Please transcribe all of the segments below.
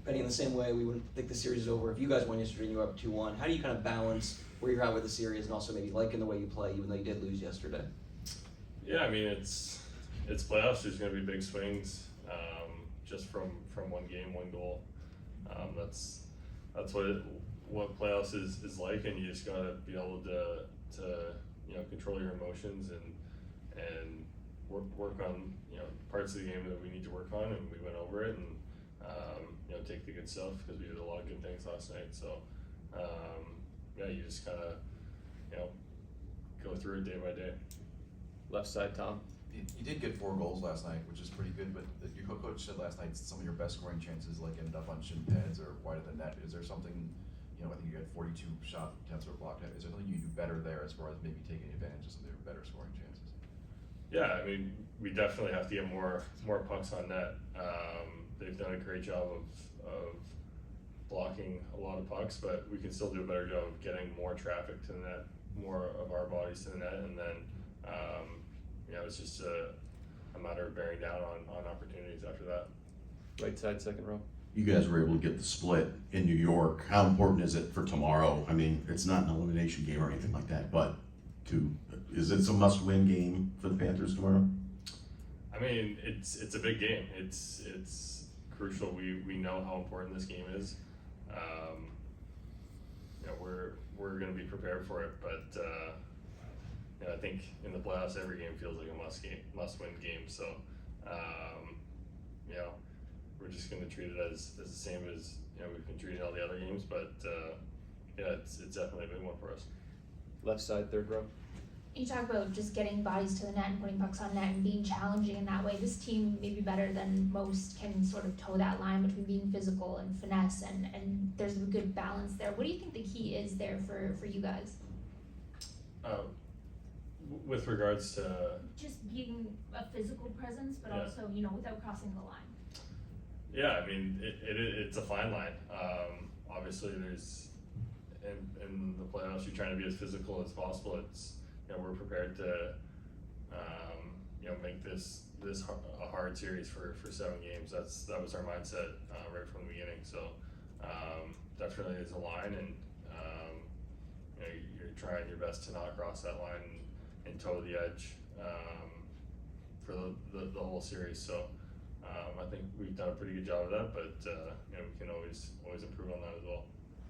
Benny, in the same way, we wouldn't think the series is over. If you guys won yesterday and you were up 2-1, how do you kind of balance where you're at with the series and also maybe liking the way you play, even though you did lose yesterday? Yeah, I mean, it's playoffs. There's going to be big swings, just from one game, one goal. That's what playoffs is like, and you just got to be able to control your emotions and work on parts of the game that we need to work on, and we went over it, and take the good stuff because we did a lot of good things last night. So you just kind of go through it day by day. Left side, Tom. You did get 4 goals last night, which is pretty good, but your coach said last night some of your best scoring chances ended up on shin pads or wide of the net. Is there something, I think you had 42 shot attempts or blocked. Is there something you do better there as far as maybe taking advantage of some of their better scoring chances? Yeah, I mean, we definitely have to get more pucks on net. They've done a great job of blocking a lot of pucks, but we can still do a better job of getting more traffic to the net, more of our bodies to the net, and then it's just a matter of bearing down on opportunities after that. Right side, second row. You guys were able to get the split in New York. How important is it for tomorrow? I mean, it's not an elimination game or anything like that, but is it a must-win game for the Panthers tomorrow? I mean, it's a big game. It's crucial. We know how important this game is. We're going to be prepared for it, but I think in the playoffs every game feels like a must-win game. So we're just going to treat it as the same as we've been treating all the other games. But it's definitely a big one for us. Left side, third row. You talk about just getting bodies to the net and putting pucks on net and being challenging in that way. This team, maybe better than most, can sort of toe that line between being physical and finesse, and there's a good balance there. What do you think the key is there for you guys? With regards to just being a physical presence, but also without crossing the line. Yeah, I mean it's a fine line. Obviously, there's in the playoffs you're trying to be as physical as possible. It's we're prepared to make this a hard series for 7 games. That was our mindset right from the beginning. So definitely is a line, and you're trying your best to not cross that line and toe the edge for the whole series. So I think we've done a pretty good job of that, but we can always improve on that as well.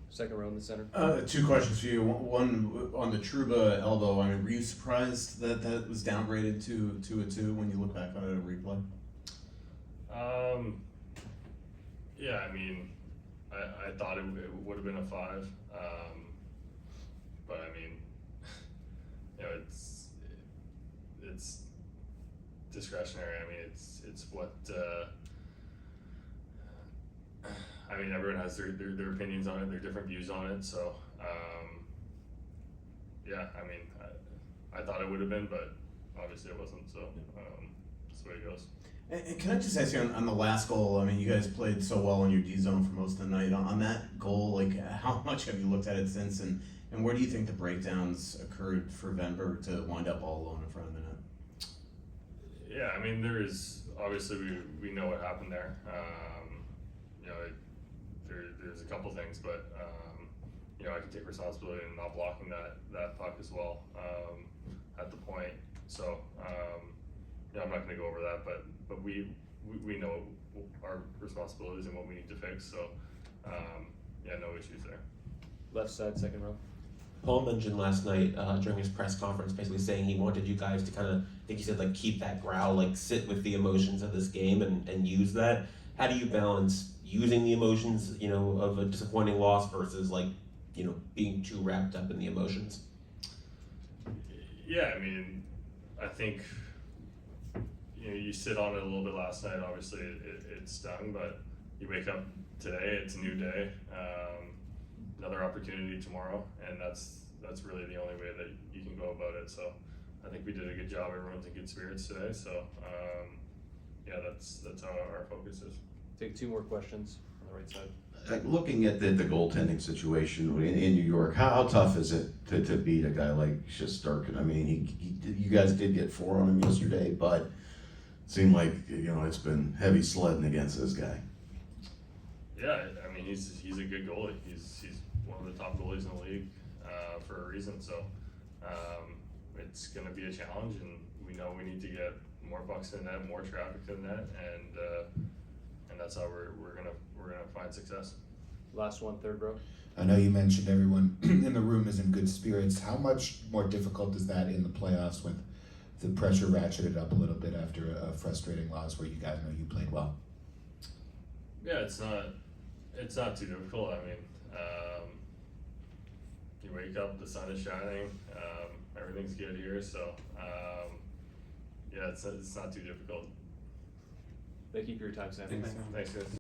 Second row in the center. 2 questions for you. One on the Trouba elbow. I mean, were you surprised that was downgraded to a 2 when you look back on it at a replay? Yeah, I mean, I thought it would have been a 5, but I mean, it's discretionary. I mean, it's what. I mean, everyone has their opinions on it, their different views on it. So, I mean, I thought it would have been, but obviously it wasn't. So that's the way it goes. And can I just ask you on the last goal? I mean, you guys played so well in your D zone for most of the night. On that goal, how much have you looked at it since, and where do you think the breakdowns occurred for Wennberg to wind up all alone in front of the net? Yeah, I mean, there's obviously we know what happened there. There's a couple things, but I can take responsibility in not blocking that puck as well at the point. So I'm not going to go over that, but we know our responsibilities and what we need to fix. So no issues there. Left side, second row. Paul mentioned last night during his press conference, basically saying he wanted you guys to kind of, I think he said, keep that growl, sit with the emotions of this game and use that. How do you balance using the emotions, of a disappointing loss versus being too wrapped up in the emotions? Yeah, I mean, I think you sit on it a little bit last night. Obviously, it stung, but you wake up today. It's a new day, another opportunity tomorrow, and that's really the only way that you can go about it. So I think we did a good job. Everyone's in good spirits today. So that's how our focus is. Take 2 more questions on the right side. Looking at the goaltending situation in New York, how tough is it to beat a guy like Shesterkin? I mean, you guys did get 4 on him yesterday, but it seemed like it's been heavy sledding against this guy. Yeah, I mean, he's a good goalie. He's one of the top goalies in the league for a reason. So it's going to be a challenge, and we know we need to get more pucks in the net, more traffic to the net, and that's how we're gonna find success. Last one, third row. I know you mentioned everyone in the room is in good spirits. How much more difficult is that in the playoffs with the pressure ratcheted up a little bit after a frustrating loss where you guys know you played well? Yeah, it's not too difficult. I mean, you wake up, the sun is shining, everything's good here, so yeah, it's not too difficult. Thank you for your time, Sam. Thanks, guys.